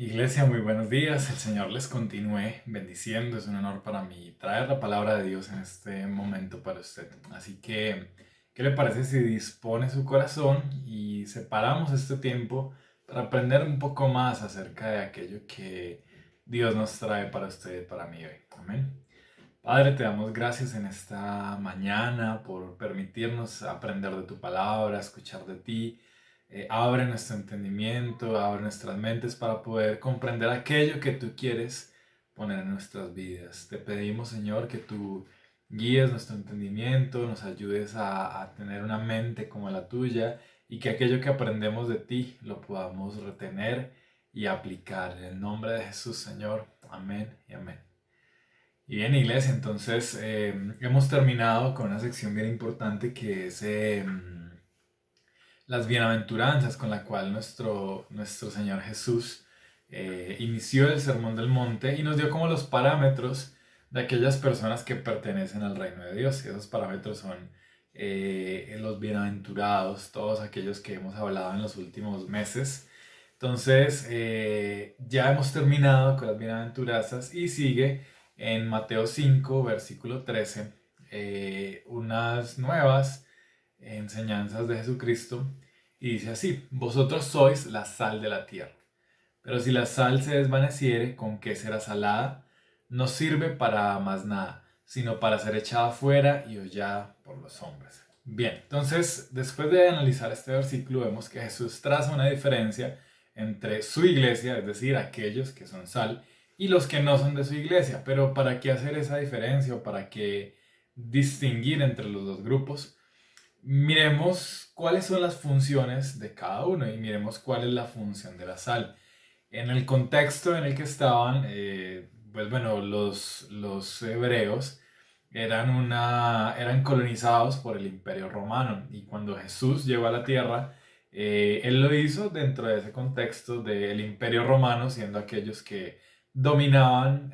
Iglesia, muy buenos días. El Señor les continúe bendiciendo. Es un honor para mí traer la palabra de Dios en este momento para usted. Así que, ¿qué le parece si dispone su corazón y separamos este tiempo para aprender un poco más acerca de aquello que Dios nos trae para usted y para mí hoy? Amén. Padre, te damos gracias en esta mañana por permitirnos aprender de tu palabra, escuchar de ti. Abre nuestro entendimiento, abre nuestras mentes para poder comprender aquello que tú quieres poner en nuestras vidas. Te pedimos, Señor, que tú guíes nuestro entendimiento, nos ayudes a tener una mente como la tuya y que aquello que aprendemos de ti lo podamos retener y aplicar. En el nombre de Jesús, Señor. Amén y amén. Y bien, iglesia, entonces hemos terminado con una sección bien importante que es las bienaventuranzas con la cual nuestro Señor Jesús inició el Sermón del Monte y nos dio como los parámetros de aquellas personas que pertenecen al reino de Dios. Y esos parámetros son los bienaventurados, todos aquellos que hemos hablado en los últimos meses. Entonces, ya hemos terminado con las bienaventuranzas y sigue en Mateo 5 versículo 13, unas nuevas enseñanzas de Jesucristo y dice así: vosotros sois la sal de la tierra, pero si la sal se desvaneciere, ¿con qué será salada? No sirve para más nada, sino para ser echada fuera y hollada por los hombres. Bien, entonces después de analizar este versículo vemos que Jesús traza una diferencia entre su iglesia, es decir, aquellos que son sal, y los que no son de su iglesia. Pero ¿para qué hacer esa diferencia o para qué distinguir entre los dos grupos? Miremos cuáles son las funciones de cada uno y miremos cuál es la función de la sal. En el contexto en el que estaban, pues bueno, los hebreos eran colonizados por el Imperio Romano y cuando Jesús llegó a la tierra, él lo hizo dentro de ese contexto del Imperio Romano, siendo aquellos que dominaban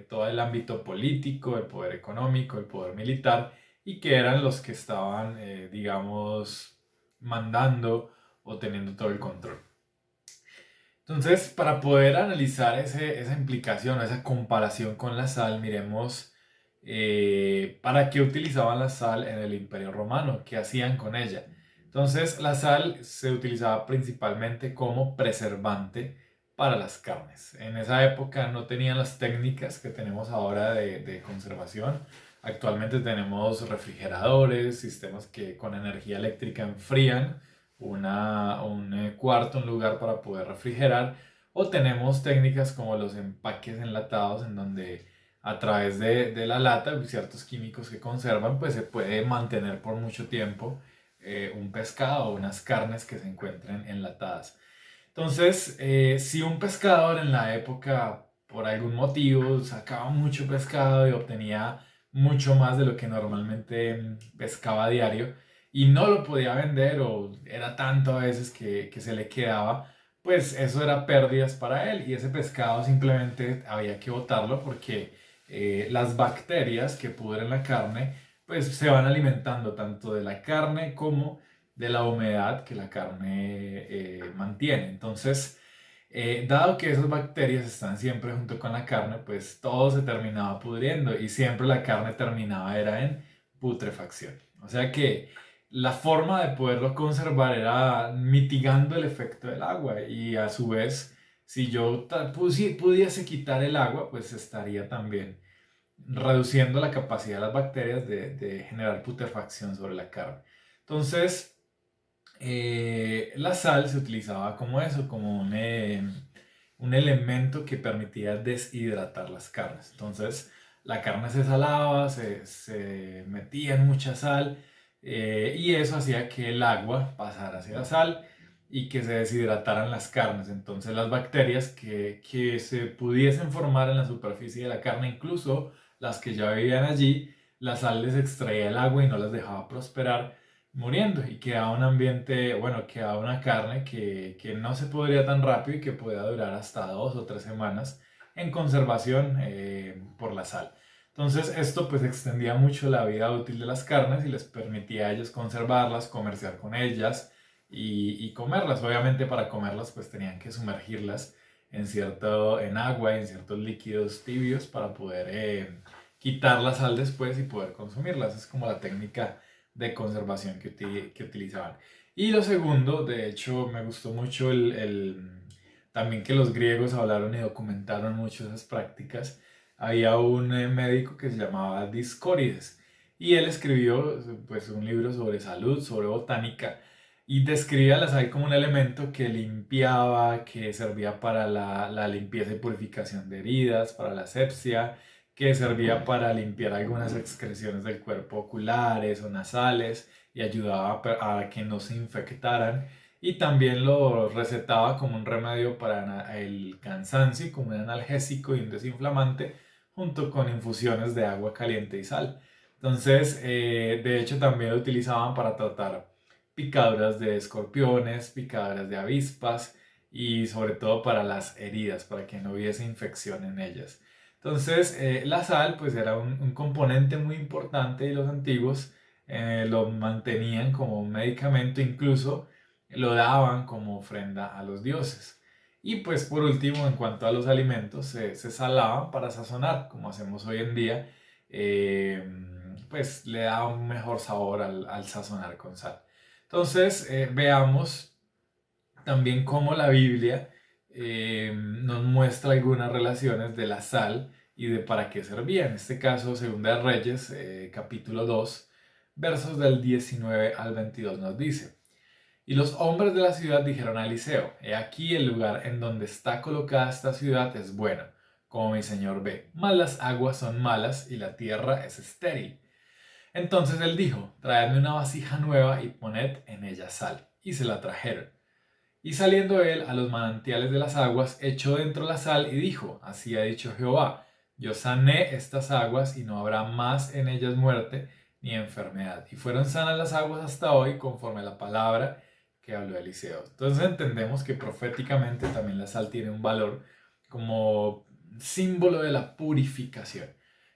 todo el ámbito político, el poder económico, el poder militar y que eran los que estaban, digamos, mandando o teniendo todo el control. Entonces, para poder analizar esa implicación o esa comparación con la sal, miremos para qué utilizaban la sal en el Imperio Romano, qué hacían con ella. Entonces, la sal se utilizaba principalmente como preservante para las carnes. En esa época no tenían las técnicas que tenemos ahora de conservación. Actualmente tenemos refrigeradores, sistemas que con energía eléctrica enfrían un cuarto, un lugar para poder refrigerar, o tenemos técnicas como los empaques enlatados en donde a través de la lata y ciertos químicos que conservan, pues se puede mantener por mucho tiempo un pescado o unas carnes que se encuentren enlatadas. Entonces, si un pescador en la época, por algún motivo, sacaba mucho pescado y obtenía mucho más de lo que normalmente pescaba a diario y no lo podía vender o era tanto a veces que se le quedaba, pues eso era pérdidas para él y ese pescado simplemente había que botarlo porque las bacterias que pudren la carne, pues se van alimentando tanto de la carne como de la humedad que la carne mantiene. Entonces, dado que esas bacterias están siempre junto con la carne, pues todo se terminaba pudriendo y siempre la carne terminaba era en putrefacción. O sea que la forma de poderlo conservar era mitigando el efecto del agua y a su vez, si yo pudiese quitar el agua, pues estaría también reduciendo la capacidad de las bacterias de generar putrefacción sobre la carne. Entonces, la sal se utilizaba como eso, como un elemento que permitía deshidratar las carnes. Entonces, la carne se salaba, se metía en mucha sal y eso hacía que el agua pasara hacia la sal y que se deshidrataran las carnes. Entonces, las bacterias que se pudiesen formar en la superficie de la carne, incluso las que ya vivían allí, la sal les extraía el agua y no las dejaba prosperar muriendo y quedaba un ambiente, bueno, quedaba una carne que no se podría tan rápido y que podía durar hasta 2 o 3 semanas en conservación por la sal. Entonces esto pues extendía mucho la vida útil de las carnes y les permitía a ellos conservarlas, comerciar con ellas y comerlas. Obviamente para comerlas pues tenían que sumergirlas en agua, en ciertos líquidos tibios para poder quitar la sal después y poder consumirla. Esa es como la técnica de conservación que utilizaban. Y lo segundo, de hecho, me gustó mucho también que los griegos hablaron y documentaron mucho esas prácticas. Había un médico que se llamaba Discórides y él escribió pues un libro sobre salud, sobre botánica y describía la sal como un elemento que limpiaba, que servía para la limpieza y purificación de heridas, para la asepsia, que servía para limpiar algunas excreciones del cuerpo oculares o nasales y ayudaba a que no se infectaran. Y también lo recetaba como un remedio para el cansancio, como un analgésico y un desinflamante, junto con infusiones de agua caliente y sal. Entonces, de hecho, también lo utilizaban para tratar picaduras de escorpiones, picaduras de avispas y sobre todo para las heridas, para que no hubiese infección en ellas. Entonces, la sal pues era un componente muy importante y los antiguos lo mantenían como un medicamento, incluso lo daban como ofrenda a los dioses. Y pues por último, en cuanto a los alimentos, se salaban para sazonar, como hacemos hoy en día, eh, pues le da un mejor sabor al sazonar con sal. Entonces, veamos también cómo la Biblia nos muestra algunas relaciones de la sal y de para qué servía. En este caso, Segunda de Reyes, capítulo 2, versos del 19 al 22 nos dice: Y los hombres de la ciudad dijeron a Eliseo: He aquí el lugar en donde está colocada esta ciudad es bueno, como mi señor ve, mas las aguas son malas y la tierra es estéril. Entonces él dijo: Traedme una vasija nueva y poned en ella sal. Y se la trajeron. Y saliendo él a los manantiales de las aguas, echó dentro la sal y dijo: Así ha dicho Jehová: Yo sané estas aguas y no habrá más en ellas muerte ni enfermedad. Y fueron sanas las aguas hasta hoy, conforme a la palabra que habló Eliseo. Entonces entendemos que proféticamente también la sal tiene un valor como símbolo de la purificación.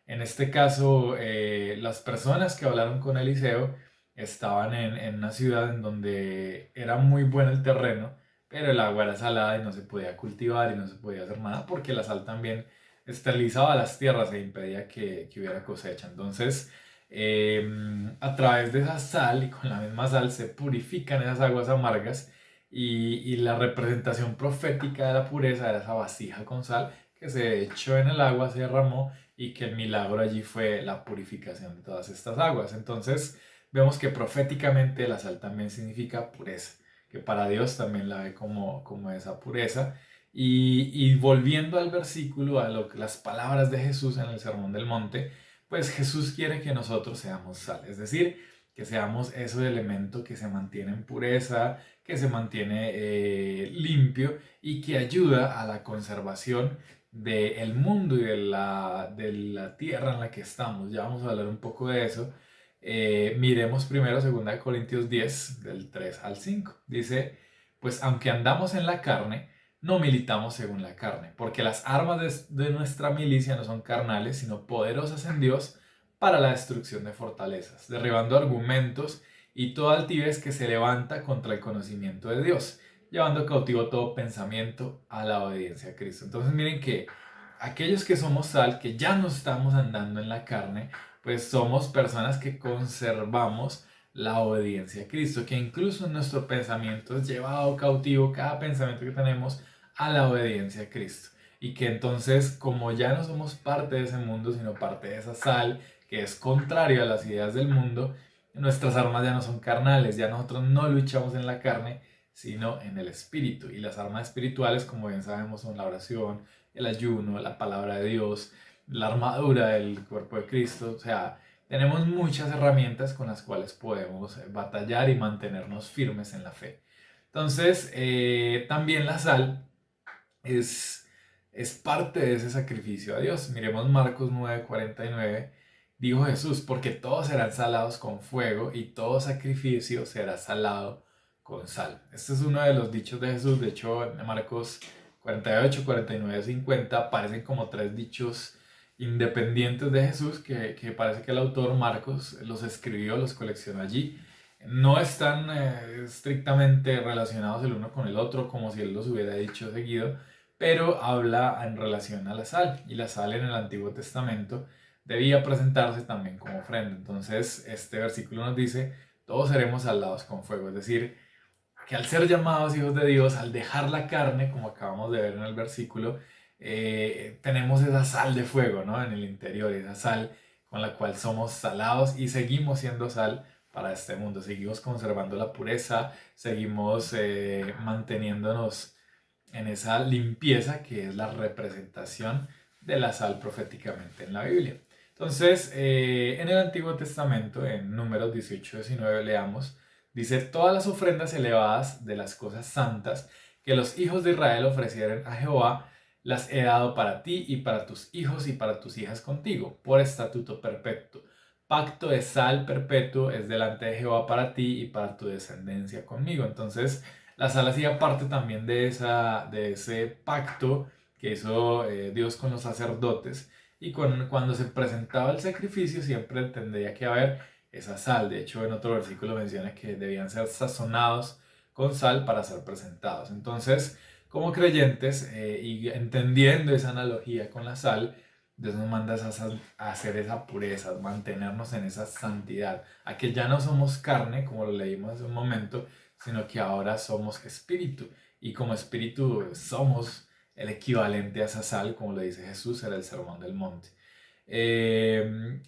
En este caso, las personas que hablaron con Eliseo estaban en una ciudad en donde era muy bueno el terreno, pero el agua era salada y no se podía cultivar y no se podía hacer nada porque la sal también esterilizaba las tierras e impedía que hubiera cosecha. Entonces, a través de esa sal y con la misma sal se purifican esas aguas amargas y la representación profética de la pureza era esa vasija con sal que se echó en el agua, se derramó y que el milagro allí fue la purificación de todas estas aguas. Entonces, vemos que proféticamente la sal también significa pureza, que para Dios también la ve como esa pureza. Y volviendo al versículo, las palabras de Jesús en el Sermón del Monte, pues Jesús quiere que nosotros seamos sal, es decir, que seamos ese elemento que se mantiene en pureza, que se mantiene limpio y que ayuda a la conservación del mundo y de la tierra en la que estamos. Ya vamos a hablar un poco de eso. Miremos primero 2 Corintios 10, del 3 al 5. Dice: Pues aunque andamos en la carne, no militamos según la carne, porque las armas de nuestra milicia no son carnales, sino poderosas en Dios para la destrucción de fortalezas, derribando argumentos y toda altivez que se levanta contra el conocimiento de Dios, llevando cautivo todo pensamiento a la obediencia a Cristo. Entonces miren que aquellos que somos sal, que ya no estamos andando en la carne, pues somos personas que conservamos la obediencia a Cristo, que incluso en nuestro pensamiento es llevado cautivo cada pensamiento que tenemos a la obediencia a Cristo. Y que entonces, como ya no somos parte de ese mundo, sino parte de esa sal que es contrario a las ideas del mundo, nuestras armas ya no son carnales, ya nosotros no luchamos en la carne, sino en el espíritu. Y las armas espirituales, como bien sabemos, son la oración, el ayuno, la palabra de Dios, la armadura del cuerpo de Cristo. O sea, tenemos muchas herramientas con las cuales podemos batallar y mantenernos firmes en la fe. Entonces, también la sal es parte de ese sacrificio a Dios. Miremos Marcos 9:49. Dijo Jesús: Porque todos serán salados con fuego y todo sacrificio será salado con sal. Este es uno de los dichos de Jesús. De hecho, en Marcos 48, 49, 50 aparecen como tres dichos independientes de Jesús que parece que el autor Marcos los escribió, los coleccionó allí. No están estrictamente relacionados el uno con el otro como si él los hubiera dicho seguido, pero habla en relación a la sal, y la sal en el Antiguo Testamento debía presentarse también como ofrenda. Entonces, este versículo nos dice, todos seremos salados con fuego, es decir, que al ser llamados hijos de Dios, al dejar la carne, como acabamos de ver en el versículo, tenemos esa sal de fuego, ¿no? En el interior, esa sal con la cual somos salados y seguimos siendo sal para este mundo. Seguimos conservando la pureza, seguimos manteniéndonos en esa limpieza que es la representación de la sal proféticamente en la Biblia. Entonces, en el Antiguo Testamento, en Números 18-19, leamos, dice, todas las ofrendas elevadas de las cosas santas que los hijos de Israel ofrecieran a Jehová, las he dado para ti y para tus hijos y para tus hijas contigo, por estatuto perpetuo. Pacto de sal perpetuo es delante de Jehová para ti y para tu descendencia conmigo. Entonces, la sal hacía parte también de ese pacto que hizo Dios con los sacerdotes. Y cuando se presentaba el sacrificio siempre tendría que haber esa sal. De hecho, en otro versículo menciona que debían ser sazonados con sal para ser presentados. Entonces, como creyentes y entendiendo esa analogía con la sal, Dios nos manda a hacer esa pureza, mantenernos en esa santidad, a que ya no somos carne, como lo leímos hace un momento, sino que ahora somos espíritu. Y como espíritu somos el equivalente a esa sal, como lo dice Jesús, era el Sermón del Monte.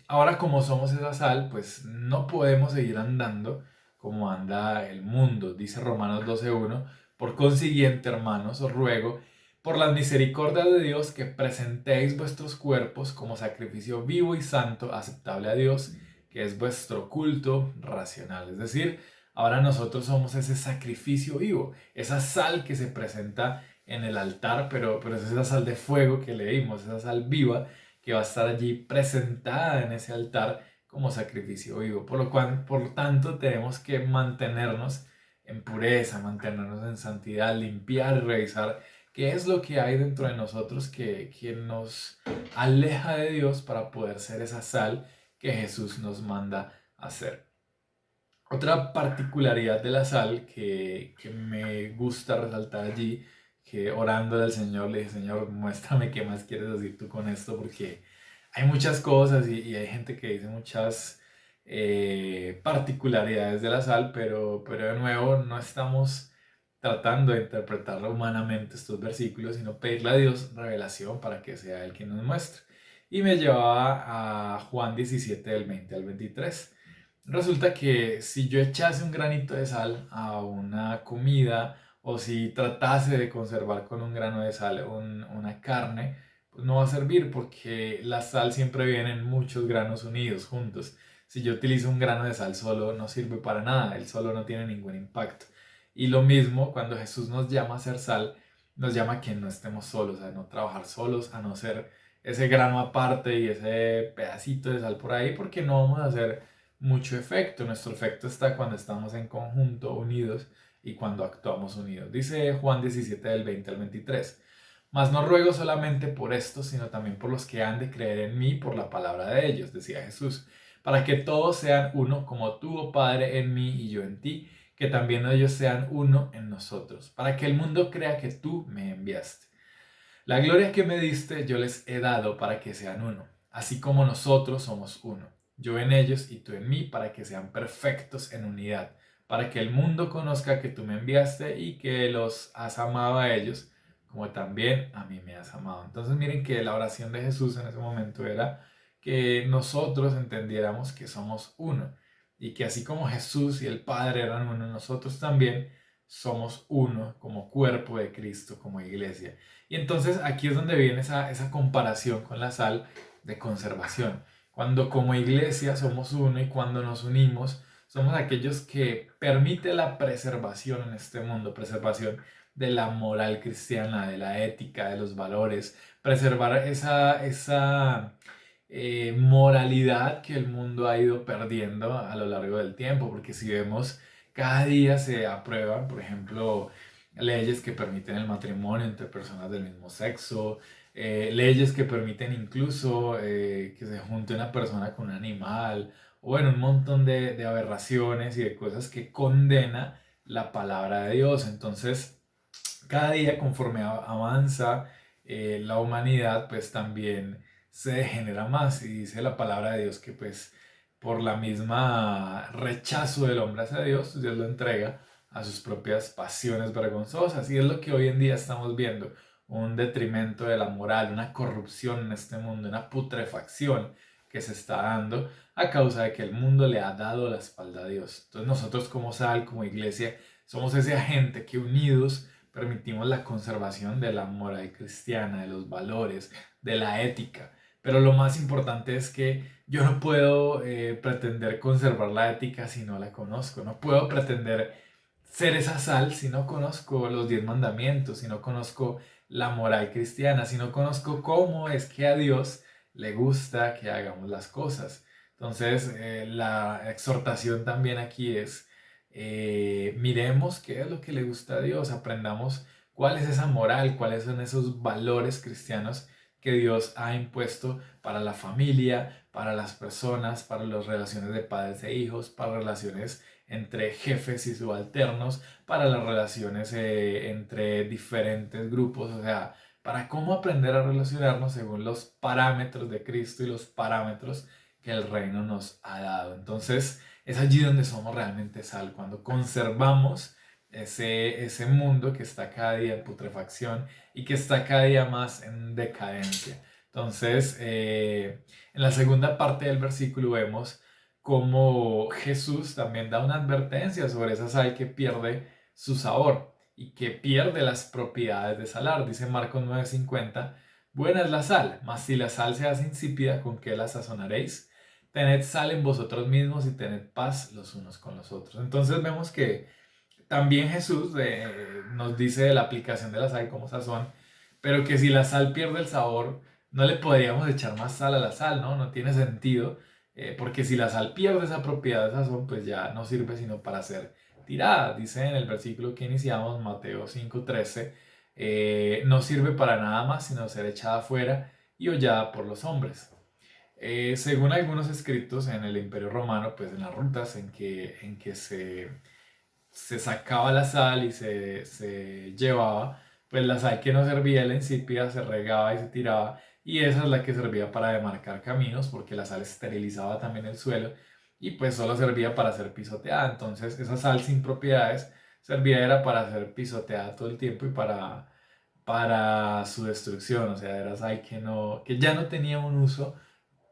Ahora como somos esa sal, pues no podemos seguir andando como anda el mundo, dice Romanos 12:1. Por consiguiente, hermanos, os ruego por las misericordias de Dios que presentéis vuestros cuerpos como sacrificio vivo y santo, aceptable a Dios, que es vuestro culto racional. Es decir, ahora nosotros somos ese sacrificio vivo, esa sal que se presenta en el altar, pero es esa sal de fuego que leímos, esa sal viva que va a estar allí presentada en ese altar como sacrificio vivo. Por lo tanto, tenemos que mantenernos en pureza, mantenernos en santidad, limpiar y revisar qué es lo que hay dentro de nosotros que nos aleja de Dios para poder ser esa sal que Jesús nos manda a hacer. Otra particularidad de la sal que me gusta resaltar allí, que orándole al Señor le dije, Señor, muéstrame qué más quieres decir tú con esto, porque hay muchas cosas y hay gente que dice muchas particularidades de la sal, pero de nuevo no estamos tratando de interpretar humanamente estos versículos, sino pedirle a Dios revelación para que sea Él quien nos muestre. Y me llevaba a Juan 17 del 20 al 23. Resulta que si yo echase un granito de sal a una comida o si tratase de conservar con un grano de sal una carne, pues no va a servir porque la sal siempre viene en muchos granos unidos juntos. Si yo utilizo un grano de sal solo, no sirve para nada, él solo no tiene ningún impacto. Y lo mismo cuando Jesús nos llama a ser sal, nos llama a que no estemos solos, a no trabajar solos, a no ser ese grano aparte y ese pedacito de sal por ahí, porque no vamos a hacer mucho efecto. Nuestro efecto está cuando estamos en conjunto, unidos, y cuando actuamos unidos. Dice Juan 17 del 20 al 23. Mas no ruego solamente por esto, sino también por los que han de creer en mí por la palabra de ellos, decía Jesús, para que todos sean uno, como tú, oh Padre, en mí y yo en ti, que también ellos sean uno en nosotros, para que el mundo crea que tú me enviaste. La gloria que me diste yo les he dado para que sean uno, así como nosotros somos uno, yo en ellos y tú en mí, para que sean perfectos en unidad, para que el mundo conozca que tú me enviaste y que los has amado a ellos, como también a mí me has amado. Entonces miren que la oración de Jesús en ese momento era que nosotros entendiéramos que somos uno y que así como Jesús y el Padre eran uno, nosotros también somos uno como cuerpo de Cristo, como iglesia. Y entonces aquí es donde viene esa comparación con la sal de conservación. Cuando como iglesia somos uno y cuando nos unimos, somos aquellos que permiten la preservación en este mundo, preservación de la moral cristiana, de la ética, de los valores, preservar esa moralidad que el mundo ha ido perdiendo a lo largo del tiempo, porque si vemos, cada día se aprueban, por ejemplo, leyes que permiten el matrimonio entre personas del mismo sexo, leyes que permiten incluso que se junte una persona con un animal, o bueno, un montón de aberraciones y de cosas que condena la palabra de Dios. Entonces, cada día conforme avanza la humanidad, pues también se degenera más. Y dice la palabra de Dios que pues por la misma rechazo del hombre hacia Dios, Dios lo entrega a sus propias pasiones vergonzosas. Y es lo que hoy en día estamos viendo, un detrimento de la moral, una corrupción en este mundo, una putrefacción que se está dando a causa de que el mundo le ha dado la espalda a Dios. Entonces nosotros como Sal, como iglesia, somos ese agente que unidos permitimos la conservación de la moral cristiana, de los valores, de la ética. Pero lo más importante es que yo no puedo pretender conservar la ética si no la conozco. No puedo pretender ser esa sal si no conozco los 10 mandamientos, si no conozco la moral cristiana, si no conozco cómo es que a Dios le gusta que hagamos las cosas. Entonces, la exhortación también aquí es, miremos qué es lo que le gusta a Dios, aprendamos cuál es esa moral, cuáles son esos valores cristianos que Dios ha impuesto para la familia, para las personas, para las relaciones de padres e hijos, para relaciones entre jefes y subalternos, para las relaciones entre diferentes grupos, o sea, para cómo aprender a relacionarnos según los parámetros de Cristo y los parámetros que el reino nos ha dado. Entonces, es allí donde somos realmente sal, cuando conservamos ese mundo que está cada día en putrefacción y que está cada día más en decadencia. Entonces, en la segunda parte del versículo vemos cómo Jesús también da una advertencia sobre esa sal que pierde su sabor y que pierde las propiedades de salar. Dice Marcos 9:50, buena es la sal, mas si la sal se hace insípida, ¿con qué la sazonaréis? Tened sal en vosotros mismos y tened paz los unos con los otros. Entonces vemos que también Jesús nos dice de la aplicación de la sal como sazón, pero que si la sal pierde el sabor, no le podríamos echar más sal a la sal, ¿no? No tiene sentido, porque si la sal pierde esa propiedad de sazón, pues ya no sirve sino para ser tirada. Dice en el versículo que iniciamos, Mateo 5:13, no sirve para nada más sino ser echada afuera y hollada por los hombres. Según algunos escritos en el Imperio Romano, pues en las rutas en que se sacaba la sal y se llevaba, pues la sal que no servía, la insípida, se regaba y se tiraba, y esa es la que servía para demarcar caminos, porque la sal esterilizaba también el suelo, y pues solo servía para ser pisoteada. Entonces esa sal sin propiedades servía era para ser pisoteada todo el tiempo y para su destrucción, o sea, era sal que ya no tenía un uso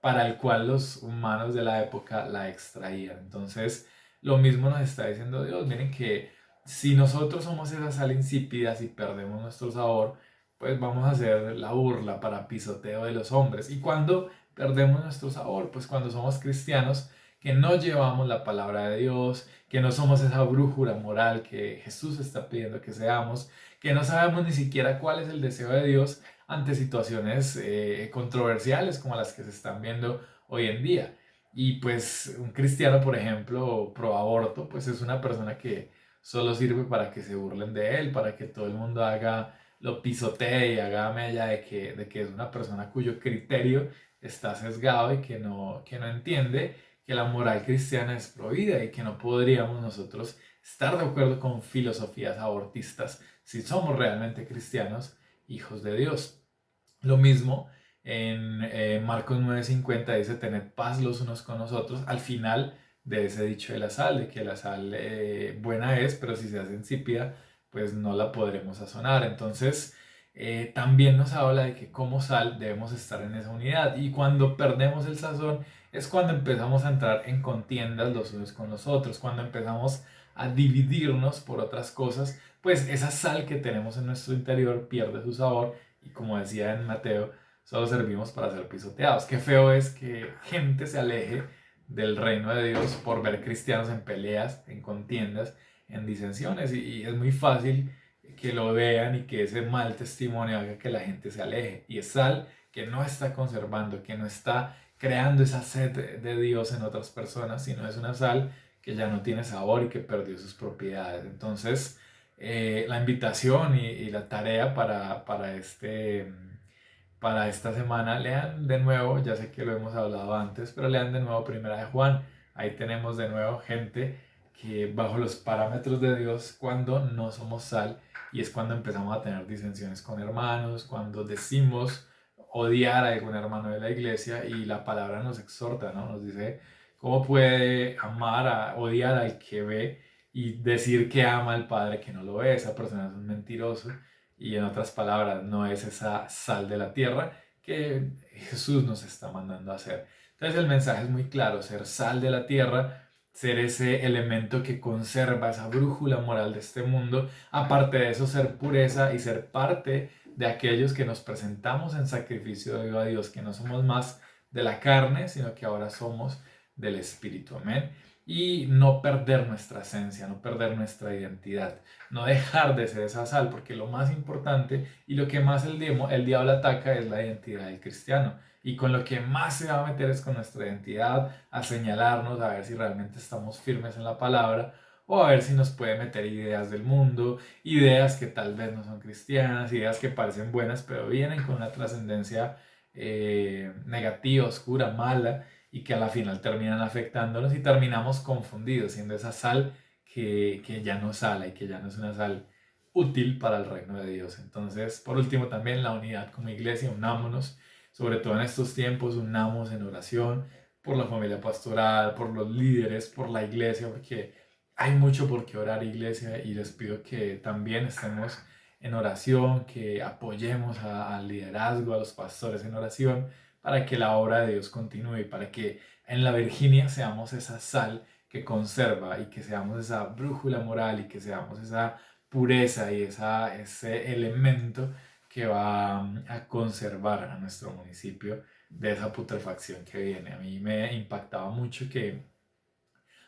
para el cual los humanos de la época la extraían. Entonces, lo mismo nos está diciendo Dios. Miren que si nosotros somos esa sal insípida, si perdemos nuestro sabor, pues vamos a hacer la burla para pisoteo de los hombres. Y cuando perdemos nuestro sabor, pues cuando somos cristianos que no llevamos la palabra de Dios, que no somos esa brújula moral que Jesús está pidiendo que seamos, que no sabemos ni siquiera cuál es el deseo de Dios ante situaciones controversiales como las que se están viendo hoy en día. Y pues un cristiano, por ejemplo, pro aborto, pues es una persona que solo sirve para que se burlen de él, para que todo el mundo lo pisotee y haga mella de que es una persona cuyo criterio está sesgado y que no entiende que la moral cristiana es prohibida y que no podríamos nosotros estar de acuerdo con filosofías abortistas si somos realmente cristianos, hijos de Dios. Lo mismo en Marcos 9:50 dice, tened paz los unos con los otros, al final de ese dicho de la sal, de que la sal buena es, pero si se hace insípida, pues no la podremos sazonar. Entonces, también nos habla de que como sal debemos estar en esa unidad. Y cuando perdemos el sazón es cuando empezamos a entrar en contiendas los unos con los otros, cuando empezamos a dividirnos por otras cosas, pues esa sal que tenemos en nuestro interior pierde su sabor y como decía en Mateo, solo servimos para ser pisoteados. Qué feo es que gente se aleje del reino de Dios por ver cristianos en peleas, en contiendas, en disensiones. Y es muy fácil que lo vean y que ese mal testimonio haga que la gente se aleje. Y es sal que no está conservando, que no está creando esa sed de Dios en otras personas, sino es una sal que ya no tiene sabor y que perdió sus propiedades. Entonces, la invitación y la tarea para esta semana, lean de nuevo, ya sé que lo hemos hablado antes, pero lean de nuevo Primera de Juan. Ahí tenemos de nuevo gente que bajo los parámetros de Dios, cuando no somos sal y es cuando empezamos a tener disensiones con hermanos, cuando decimos odiar a algún hermano de la iglesia y la palabra nos exhorta, ¿no? Nos dice, ¿cómo puede odiar al que ve y decir que ama al Padre que no lo ve? Esa persona es un mentiroso y en otras palabras no es esa sal de la tierra que Jesús nos está mandando a hacer. Entonces el mensaje es muy claro, ser sal de la tierra, ser ese elemento que conserva esa brújula moral de este mundo, aparte de eso ser pureza y ser parte de aquellos que nos presentamos en sacrificio de a Dios, que no somos más de la carne, sino que ahora somos del Espíritu, amén. Y no perder nuestra esencia, no perder nuestra identidad, no dejar de ser esa sal, porque lo más importante y lo que más el diablo ataca es la identidad del cristiano. Y con lo que más se va a meter es con nuestra identidad, a señalarnos, a ver si realmente estamos firmes en la palabra, o a ver si nos puede meter ideas del mundo, ideas que tal vez no son cristianas, ideas que parecen buenas, pero vienen con una trascendencia negativa, oscura, mala, y que a la final terminan afectándonos y terminamos confundidos, siendo esa sal que ya no sale y que ya no es una sal útil para el reino de Dios. Entonces, por último, también la unidad como iglesia, unámonos, sobre todo en estos tiempos, unamos en oración por la familia pastoral, por los líderes, por la iglesia, porque hay mucho por qué orar, iglesia, y les pido que también estemos en oración, que apoyemos al liderazgo, a los pastores en oración, para que la obra de Dios continúe y para que en la Virginia seamos esa sal que conserva y que seamos esa brújula moral y que seamos esa pureza y ese elemento que va a conservar a nuestro municipio de esa putrefacción que viene. A mí me impactaba mucho que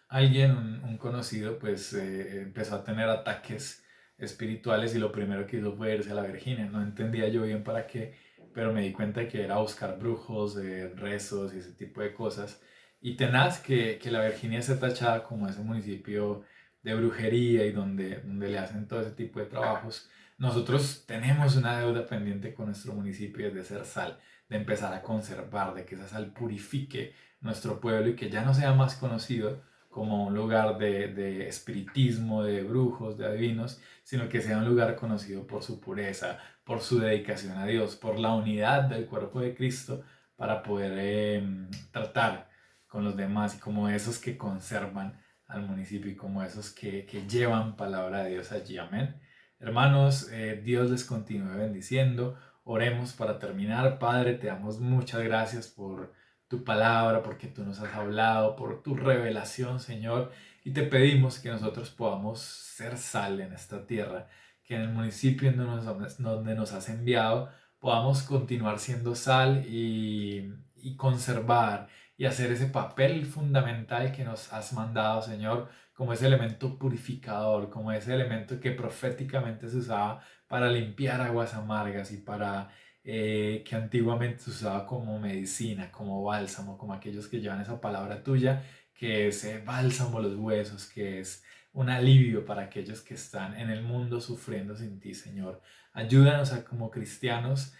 alguien, un conocido, pues empezó a tener ataques espirituales y lo primero que hizo fue irse a la Virginia. No entendía yo bien para qué, pero me di cuenta que era buscar brujos, rezos y ese tipo de cosas. Y tenaz que la Virginia se tachada como ese municipio de brujería y donde le hacen todo ese tipo de trabajos. Nosotros tenemos una deuda pendiente con nuestro municipio, es de ser sal, de empezar a conservar, de que esa sal purifique nuestro pueblo y que ya no sea más conocido como un lugar de espiritismo, de brujos, de adivinos, sino que sea un lugar conocido por su pureza, por su dedicación a Dios, por la unidad del cuerpo de Cristo para poder tratar con los demás y como esos que conservan al municipio y como esos que llevan palabra de Dios allí. Amén. Hermanos, Dios les continúe bendiciendo. Oremos para terminar. Padre, te damos muchas gracias por tu palabra, porque tú nos has hablado, por tu revelación, Señor. Y te pedimos que nosotros podamos ser sal en esta tierra, que en el municipio donde nos has enviado podamos continuar siendo sal y conservar y hacer ese papel fundamental que nos has mandado, Señor, como ese elemento purificador, como ese elemento que proféticamente se usaba para limpiar aguas amargas y para que antiguamente se usaba como medicina, como bálsamo, como aquellos que llevan esa palabra tuya, que es bálsamo a los huesos, que es un alivio para aquellos que están en el mundo sufriendo sin ti, Señor. Ayúdanos a como cristianos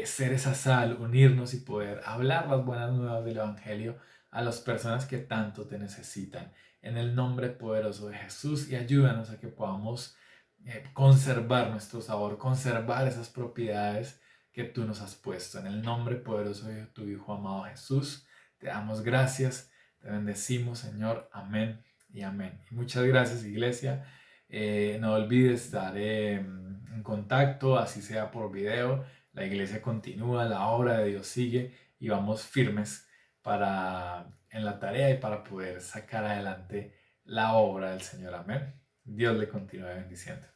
ser esa sal, unirnos y poder hablar las buenas nuevas del Evangelio a las personas que tanto te necesitan. En el nombre poderoso de Jesús, y ayúdanos a que podamos conservar nuestro sabor, conservar esas propiedades que tú nos has puesto. En el nombre poderoso de tu Hijo amado Jesús, te damos gracias, te bendecimos, Señor. Amén y amén. Y muchas gracias, iglesia. No olvides estar en contacto, así sea por video. La iglesia continúa, la obra de Dios sigue y vamos firmes en la tarea y para poder sacar adelante la obra del Señor. Amén. Dios le continúe bendiciendo.